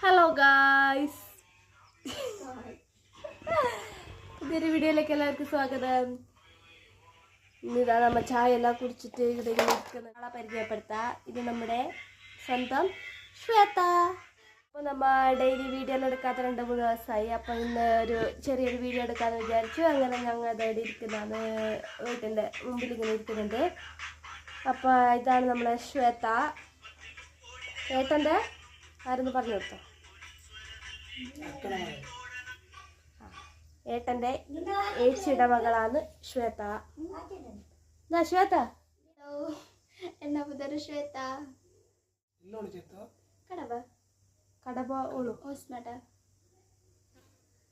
Hello guys, പുതിയൊരു വീഡിയോയിലേക്ക് എല്ലാവർക്കും സ്വാഗതം. ഇന്നിതാ നമ്മൾ ചായ എല്ലാം കുടിച്ചിട്ട് ഇവിടെ നിൽക്കുന്ന ആളെ പരിചയപ്പെടുത്താം. ഇത് നമ്മുടെ സ്വന്തം ശ്വേത. അപ്പോൾ നമ്മൾ ഡെയിലി വീഡിയോ എല്ലാം എടുക്കാത്ത 2-3 ദിവസമായി. അപ്പോൾ ഇന്ന് ഒരു ചെറിയൊരു വീഡിയോ എടുക്കാമെന്ന് വിചാരിച്ചു. അങ്ങനെ ഞങ്ങൾ അതവിടെ ഇരിക്കുന്നതാണ്, വീട്ടിൻ്റെ മുമ്പിൽ ഇങ്ങനെ ഇരിക്കുന്നുണ്ട്. അപ്പോൾ ഇതാണ് നമ്മളെ ശ്വേത. ഏട്ടൻ്റെ ആരെന്ന് പറഞ്ഞു കൊടുത്തോ? ഏട്ടൻ്റെ ഏച്ചിയുടെ മകളാണ് ശ്വേത. ശ്വേത എന്നാ പുതിയൊരു ശ്വേത കടവ കടബ ഓളു ಹೊಸಮಠ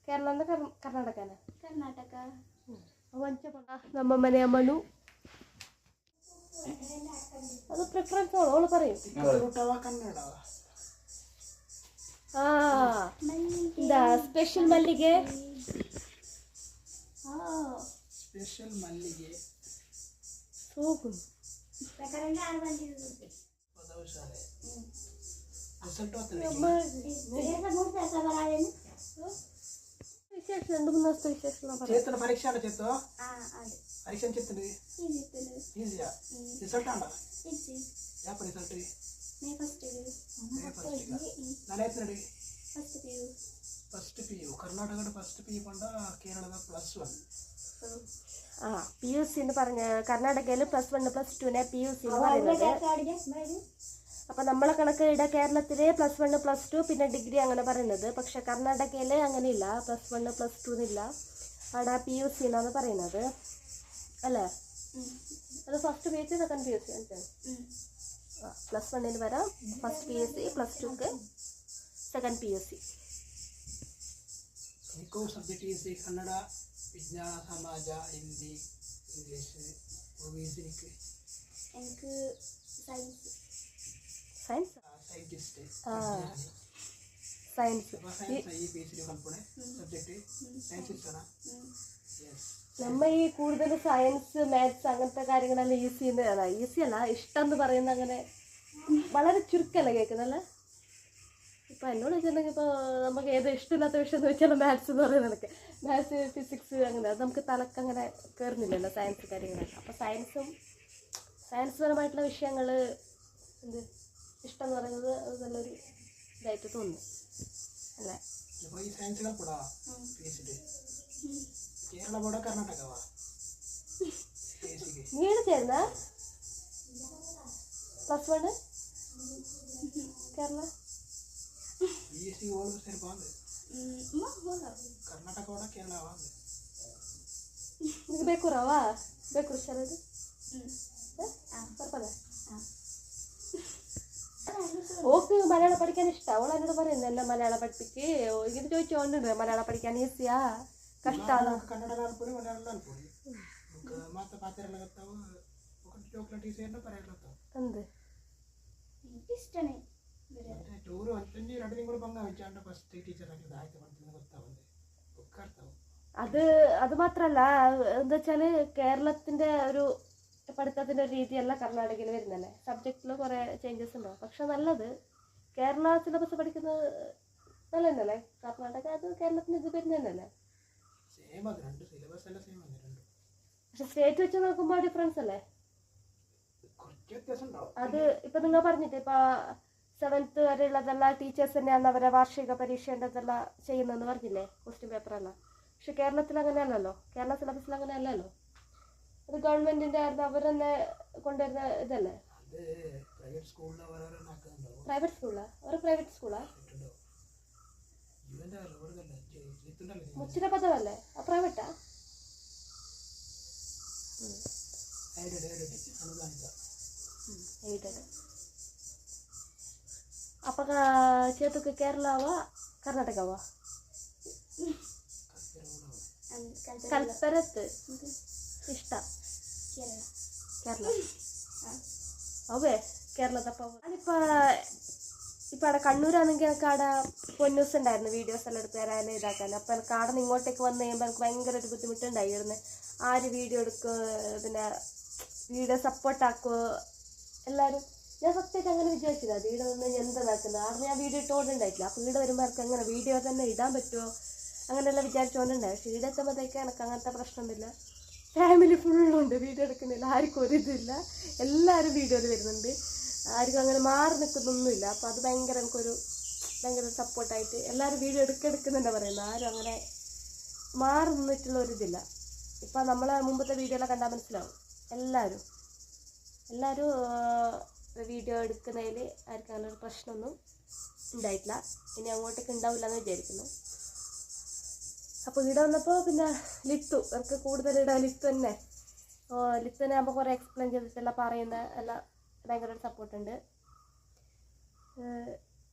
കേരള കർണാടകന ಕರ್ನಾಟಕ. ನಮ್ಮ ಮನೆಯ ಮನು ಅದು ಪ್ರಿಫರೆನ್ಸ್ ಅವಳು പറയും. ಸ್ಪೆಷಲ್ ಮಲ್ಲಿಗೆ ಸ್ಪೆಷಲ್ ಮಲ್ಲಿಗೆ ಸೋಗು ವಿಶೇಷ 2-3 ദിവസത്തെ വിശേഷം പരീക്ഷ പരീക്ഷ ഈസിയാ റിസൾട്ട് ആണ്ടാ റിസൾട്ട് ಫಸ್ಟ್ ಪಿ ಯು ಕರ್ನಾಟಕದ ಫಸ್ಟ್ ಪಿ ಯು ಕೊಂಡ ಕೇರಳದ +1 PUC എന്ന് പറഞ്ഞ കർണാടകയിൽ +1 +2 PUC എന്ന് പറയുന്നത്. അപ്പം നമ്മളെ കണക്ക് ഇവിടെ കേരളത്തിൽ +1 +2 പിന്നെ ഡിഗ്രി അങ്ങനെ പറയുന്നത്. പക്ഷെ കർണാടകയിൽ അങ്ങനെയില്ല, +1 +2 എന്നില്ല. അവിടെ PUC എന്നാണ് പറയുന്നത് അല്ലേ? അത് ഫസ്റ്റ് PUC സെക്കൻഡ് PUC +1 വരാം ഫസ്റ്റ് PUC, +2ക്ക് സെക്കൻഡ് PUC. എനിക്കോ സബ്ജക്റ്റ് ഈസി കന്നഡ, വിജ്ഞാന, സമാജ, ഹിന്ദി, ഇംഗ്ലീഷ്. എനിക്ക് സയൻസ് സയന്റിസ്റ്റ് സയൻസ് ഈ പേജിൽ കൽപ്പണ സബ്ജക്റ്റ് സയൻസ് ഇഷ്ടമാണ്. നമ്മ ഈ കൂടുതൽ സയൻസ് മാത്സ് അങ്ങനത്തെ കാര്യങ്ങളെല്ലാം ഈസി അല്ല, ഇഷ്ടം എന്ന് പറയുന്ന അങ്ങനെ വളരെ ചുരുക്കമല്ല കേൾക്കുന്നല്ലേ. ഇപ്പം എന്നോട് വെച്ചിട്ടുണ്ടെങ്കിൽ ഇപ്പോൾ നമുക്ക് ഏത് ഇഷ്ടമില്ലാത്ത വിഷയം എന്ന് വെച്ചാൽ മാത്സ് എന്ന് പറയുന്നതൊക്കെ, മാത്സ് ഫിസിക്സ് അങ്ങനെ അത് നമുക്ക് തലക്കങ്ങനെ കയറുന്നില്ലല്ലോ സയൻസ് കാര്യങ്ങളൊക്കെ. അപ്പോൾ സയൻസ് പരമായിട്ടുള്ള വിഷയങ്ങൾ എന്ത് ഇഷ്ടം എന്ന് പറയുന്നത് അത് നല്ലൊരു ഇതായിട്ട് തോന്നുന്നു അല്ലേ? കേരള ബോർഡ് കർണാടക നീട് ചേർന്ന +1 ಕೇರಳ ಕರ್ನಾಟಕ ಕೇರಳ ಬೇಕು ರವಾ ಬೇಕು ರುಚಿಯಾದ ഓക്ക് മലയാളം പഠിക്കാൻ ഇഷ്ടം. അവൾ എന്നോട് പറയുന്നത് എന്നെ മലയാളം പഠിപ്പിക്ക്. ഇത് ചോദിച്ചോണ്ട് മലയാളം പഠിക്കാൻ ഈസിയാ കഷ്ടാണ്. എന്ത് അത് മാത്രല്ല, എന്താ വെച്ചാല് കേരളത്തിന്റെ ഒരു പഠിത്തത്തിന്റെ രീതിയല്ല കർണാടകയിൽ വരുന്നല്ലേ. സബ്ജക്റ്റിൽ കുറെ ചേഞ്ചസ് ഉണ്ടാവും. പക്ഷെ നല്ലത് കേരള സിലബസ് പഠിക്കുന്നത് നല്ല തന്നെയല്ലേ. കർണാടക അത് കേരളത്തിന് ഇത് വരുന്ന തന്നെയല്ലേ. പക്ഷെ സ്റ്റേറ്റ് വെച്ച് നോക്കുമ്പോൾ ഡിഫറൻസ് അല്ലേ. അത് ഇപ്പൊ നിങ്ങൾ പറഞ്ഞിട്ട് ഇപ്പൊ 7th വരെയുള്ളതെല്ലാം ടീച്ചേഴ്സ് തന്നെയാണ് അവരെ വാർഷിക പരീക്ഷേണ്ടതെല്ലാം ചെയ്യുന്നതെന്ന് പറഞ്ഞില്ലേ, ക്വസ്റ്റ്യൻ പേപ്പറെല്ലാം. പക്ഷെ കേരളത്തിൽ അങ്ങനെയല്ലല്ലോ, കേരള സിലബസിൽ അങ്ങനെ അല്ലല്ലോ. അത് ഗവൺമെന്റിന്റെ ആയിരുന്നു, അവർ തന്നെ കൊണ്ടുവരുന്ന ഇതല്ലേ. പ്രൈവറ്റ് സ്കൂളാ മുച്ചിര പദമല്ലേ, ആ പ്രൈവറ്റാ? അപ്പൊ ചേത്തുക്ക് കേരളവാ കർണാടകവാ? കൽപ്പരത്ത് ഇഷ്ട കേരള അവേ കേരളത്തപ്പ. അതിപ്പോ അവിടെ കണ്ണൂരാണെങ്കിൽ എനിക്ക് അവിടെ പൊന്നൂസ് ഉണ്ടായിരുന്നു വീഡിയോസ് എല്ലാം എടുത്ത് തരാൻ ഇതാക്കാൻ. അപ്പം എനിക്ക് അവിടെ നിന്ന് ഇങ്ങോട്ടേക്ക് വന്നു കഴിയുമ്പോൾ എനിക്ക് ഭയങ്കര ഒരു ബുദ്ധിമുട്ടുണ്ടായിരുന്നു. ആര് വീഡിയോ എടുക്കുക, പിന്നെ വീഡിയോ സപ്പോർട്ടാക്കുമോ, എല്ലാവരും ഞാൻ സത്യമായിട്ട് അങ്ങനെ വിചാരിച്ചില്ല അത് ഇവിടെ നിന്ന് എന്താ നടക്കുന്നത് അവിടെ ഞാൻ വീഡിയോ ഇട്ടുകൊണ്ടുണ്ടായിട്ടില്ല അപ്പോൾ ഇവിടെ വരുമ്പോൾ എനിക്ക് അങ്ങനെ വീഡിയോ തന്നെ ഇടാൻ പറ്റുമോ അങ്ങനെയെല്ലാം വിചാരിച്ചുകൊണ്ടുണ്ടായി. പക്ഷേ ഇവിടെ എത്തുമ്പോഴത്തേക്ക് എനിക്ക് അങ്ങനത്തെ പ്രശ്നമൊന്നുമില്ല. ഫാമിലി ഫുള്ളുണ്ട്, വീഡിയോ എടുക്കുന്നില്ല, ആർക്കും ഒരു ഇതില്ല, എല്ലാവരും വീഡിയോയിൽ വരുന്നുണ്ട്, ആർക്കും അങ്ങനെ മാറി നിൽക്കുന്നൊന്നുമില്ല. അപ്പോൾ അത് ഭയങ്കര എനിക്കൊരു ഭയങ്കര സപ്പോർട്ടായിട്ട് എല്ലാവരും വീഡിയോ എടുക്കുന്നുണ്ടാ പറയുന്നത്. ആരും അങ്ങനെ മാറി നിന്നിട്ടുള്ള ഒരിതില്ല. ഇപ്പം നമ്മളെ മുമ്പത്തെ വീഡിയോയിലൊക്കെ കണ്ടാൽ മനസ്സിലാവും എല്ലാവരും വീഡിയോ എടുക്കുന്നതിൽ ആർക്കും അങ്ങനെ ഒരു പ്രശ്നമൊന്നും ഉണ്ടായിട്ടില്ല. ഇനി അങ്ങോട്ടേക്ക് ഉണ്ടാവില്ല എന്ന് വിചാരിക്കുന്നു. അപ്പോൾ ഇവിടെ വന്നപ്പോൾ പിന്നെ ലിത്തു എനിക്ക് കൂടുതൽ ഇടാൻ ലിത്തു തന്നെ ലിത്തുനെ ആകുമ്പോൾ കുറേ എക്സ്പ്ലെയിൻ ചെയ്തിട്ടെല്ലാം പറയുന്ന എല്ലാം ഭയങ്കര ഒരു സപ്പോർട്ടുണ്ട്.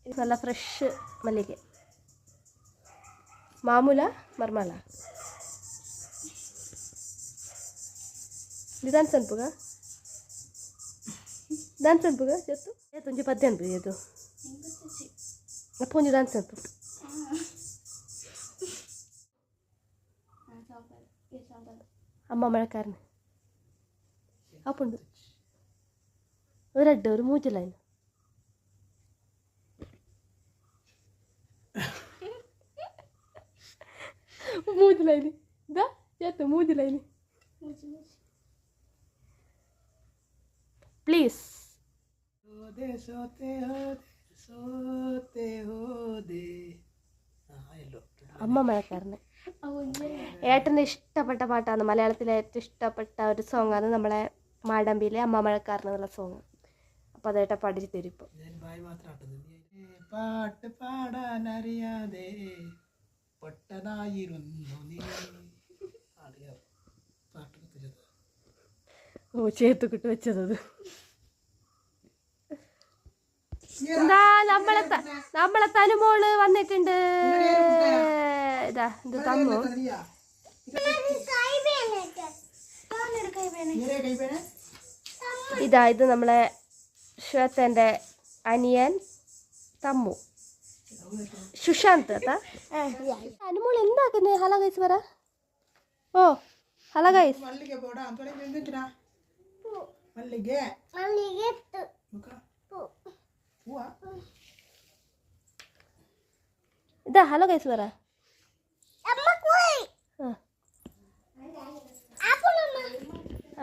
നല്ല ഫ്രഷ് മല്ലിക മാമൂല മർമല दान संपुगा जतो ये तुझे पद्य अनपु ये तो अपन दान संपु अम्मा मळकारने അപ്പുണ്ട് ഒരഡ് ഒരു മൂഞ്ചലായി ഇതാ ചേർത്ത് മൂഞ്ചലായി പ്ലീസ് അമ്മ മഴക്കാരന് ഏട്ടന് ഇഷ്ടപ്പെട്ട പാട്ടാണ്. മലയാളത്തിലെ ഏറ്റവും ഇഷ്ടപ്പെട്ട ഒരു സോങ്ങാണ് നമ്മളെ മാടമ്പിയിലെ അമ്മ മഴക്കാരൻ എന്നുള്ള സോങ്. അപ്പോൾ അതേട്ട പഠിച്ചു തരും. ഇപ്പോൾ പാട്ട് പാടാനറിയാതെ പൊട്ടനായിരുന്നു നീ. ഓ ചേത്തുക്കിട്ട് വെച്ചത് എന്താ നമ്മളെ തനുമോള് വന്നിട്ടുണ്ട്. ഇതാ ഇത് തന്നു. ഇതാ ഇത് നമ്മളെ ശ്വേതന്റെ അനിയൻ തമ്മു സുശാന്ത്. അനുമോൾ എന്താക്കുന്നേ? ഹലോ ഗൈസ് പറ. ഓ ഹലോ ഗൈസ്. ഇതാ ഹലോ ഗൈസ് പറ.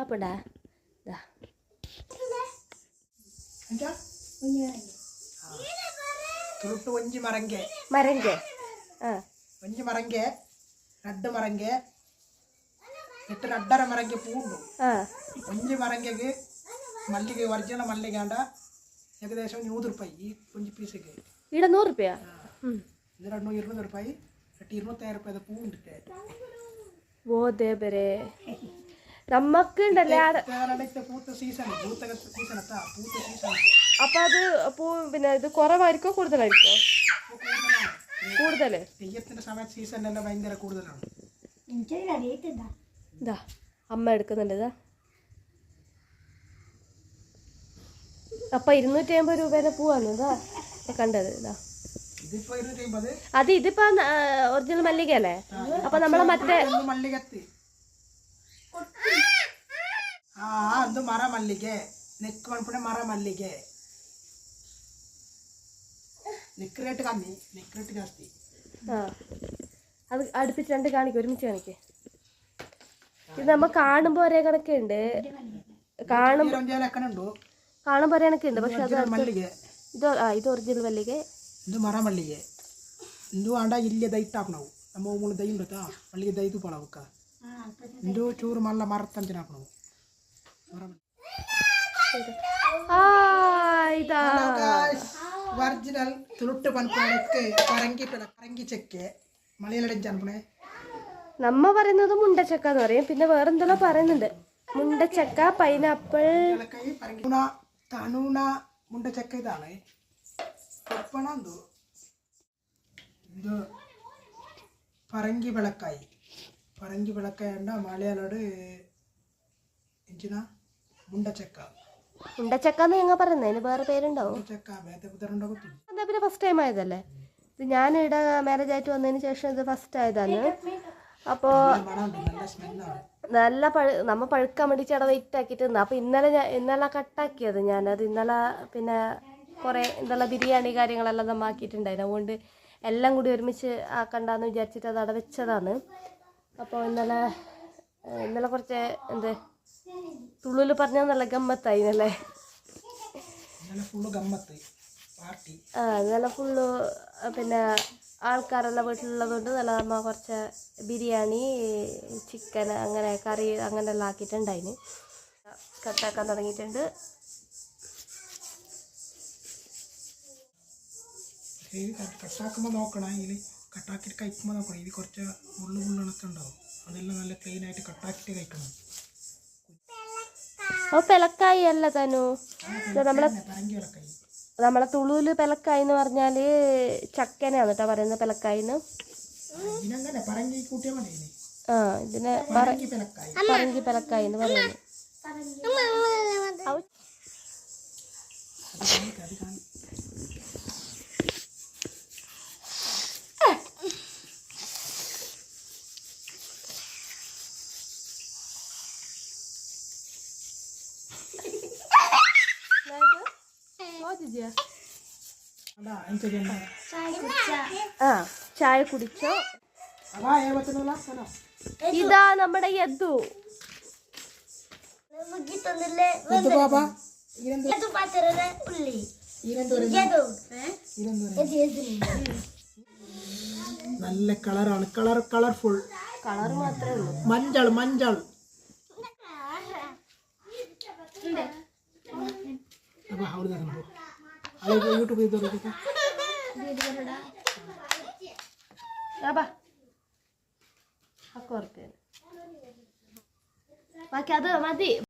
ആപ്പണ്ടാ ಒಂಜಿ ಮರಂಗೆ ಮರಂಗೆ ಒಂಜಿ ಮರಂಗೆ ರಡ್ಡು ಮರಂಗೆ ಎಟ್ಟು ರಡ್ಡರ ಮರಂಗೆ ಪೂಂಡು ಒಂಜಿ ಮರಂಗೆಗೆ ಮಲ್ಲಿಗೆ ಒರಿಜಿನಲ್ ಮಲ್ಲಿಗೆ ಅಂಡ ಏಕദേശം 100 ರೂಪಾಯಿ ಈ ಒಂಜಿ ಪೀಸಿಗೆ. ഇവിടെ 100 രൂപയാ? ഇതിന് 200 ರೂಪಾಯಿ 25 ರೂಪಾಯಿ ಪೂ ಉಂಟೆ. ഓ ദേവരേ നമുക്ക് ഉണ്ടല്ലേ പൂത്ത സീസൺ അപ്പൊ അത് പൂ പിന്നെ ഇത് കുറവായിരിക്കോ കൂടുതലായിരിക്കോ? കൂടുതൽ തെയ്യത്തിന്റെ സമയത്ത് സീസണിലെല്ലാം ഭയങ്കര കൂടുതലാണ്. ഇതാ അമ്മ എടുക്കുന്നുണ്ട്. ഇതാ അപ്പൊ 250 രൂപേന്റെ പൂവാണ് ഇതാ കണ്ടത്. ഇതാ അത് ഇതിപ്പോ ഒറിജിനൽ മല്ലിക അല്ലേ? അപ്പൊ നമ്മളെ മറ്റേ മല്ലികത്ത് ಅದು ಮರ ಮಲ್ಲಿಗೆ ನೆಕ್ ಅನ್ಪಣೆ ಮರ ಮಲ್ಲಿಗೆ ನೆಕ್ ರೇಟ್ ಕಮ್ಮಿ ನೆಕ್ ರೇಟ್ ಜಾಸ್ತಿ. അത് അടുപ്പിച്ച് രണ്ട് കാണിക്കും, ഒരുമിച്ച് കാണിക്കേ. ഇത് നമ്മ കാണുമ്പോ ഒരേ കണക്കുണ്ട്, കാണുമ്പോ ഒരേ കണക്കുണ്ട്. പക്ഷെ അത് ഇത് ഒറിജിനൽ മല്ലിಗೆ, ಇದು ಮರ ಮಲ್ಲಿಗೆ. ಇದು ಆಂಡ ಇಲ್ಲೇ ದೈಟ್ ಹಾಕ್ನವು ನಮ್ಮ ಮೂಲ ದೈ ಉಂಟಾ ಮಲ್ಲಿಗೆ ದೈತು ಪಳವಕ್ಕ ಇದು ಚೂರು ಮಲ್ಲ ಮರತ್ತಂಚಿನ ಹಾಕ್ನವು ಒರಿಜಿನಲ್ ತುಳುಟ್ಟು ಪನ್ಪಣಕ್ಕೆ പരങ്കി ചെക്ക് മലയാളം അൻപണേ. നമ്മ പറയുന്നത് മുണ്ടച്ചക്ക എന്ന് പറയും, പിന്നെ വേറെന്തെല്ലോ പറയുന്നുണ്ട്. മുണ്ടച്ചക്ക, പൈനാപ്പിൾ, തണൂണ മുണ്ടച്ചക്ക ഇതാണ് ഇത് പരങ്കി വിളക്കായി. പരങ്കി വിളക്കായണ്ട മലയാളോട് എന്തിനാ മുണ്ടച്ചക്ക. മുണ്ടച്ചക്കാന്ന് ഞങ്ങൾ പറയുന്നത്, അതിന് വേറെ പേരുണ്ടാവും. എന്താ പിന്നെ ഫസ്റ്റ് ടൈം ആയതല്ലേ ഇത്? ഞാൻ ഇവിടെ മാരേജ് ആയിട്ട് വന്നതിന് ശേഷം ഇത് ഫസ്റ്റ് ആയതാണ്. അപ്പോൾ നല്ല നമ്മ പഴുക്കാൻ വേണ്ടി ചേട്ടാ വെയിറ്റ് ആക്കിയിട്ട് നിന്ന്. അപ്പോൾ ഇന്നലെ കട്ടാക്കിയത് ഞാനത്. ഇന്നലെ പിന്നെ കുറേ ഇന്നലെ ബിരിയാണി കാര്യങ്ങളെല്ലാം നമ്മൾ ആക്കിയിട്ടുണ്ടായിരുന്നു. അതുകൊണ്ട് എല്ലാം കൂടി ഒരുമിച്ച് ആക്കണ്ടെന്ന് വിചാരിച്ചിട്ട് അത് അവിടെ വെച്ചതാണ്. അപ്പോൾ ഇന്നലെ കുറച്ച് തുള്ളിൽ പറഞ്ഞാൽ നല്ല ഗമ്മത്തായിനല്ലേ. ഇന്നലെ ഫുള്ള് പിന്നെ ആൾക്കാരെല്ലാം വീട്ടിലുള്ളതുകൊണ്ട് നല്ല നമ്മ കുറച്ച് ബിരിയാണി, ചിക്കൻ, അങ്ങനെ കറി അങ്ങനെയെല്ലാം ആക്കിയിട്ടുണ്ടായിന്. കട്ടാക്കാൻ തുടങ്ങിയിട്ടുണ്ട്. കട്ടാക്കുമ്പോൾ നോക്കണം, ഇതിൽ കട്ടാക്കിയിട്ട് കഴിക്കുമ്പോൾ നോക്കണം. ഇത് കുറച്ച് മുള്ളണൊക്കെ ഉണ്ടാവും, അതെല്ലാം നല്ല ക്ലീൻ ആയിട്ട് കട്ടാക്കിയിട്ട് കഴിക്കണം. പെലക്കായി അല്ല തനു, നമ്മളെ തുളുവില് പെലക്കായി എന്ന് പറഞ്ഞാല് ചക്കനാണ് കേട്ടോ പറയുന്നത് പെലക്കായിന്ന്. ഇതിനെ പറങ്കി പെലക്കായി എന്ന് പറയുന്നത്. ചായ കുടിച്ചോ? ഇതാ നമ്മുടെ യദു. നല്ല കളറാണ്, കളർഫുൾ. കളർ മാത്രമേ ഉള്ളൂ. മഞ്ഞൾ യൂട്യൂബ് ബാക്കി അത് മതി.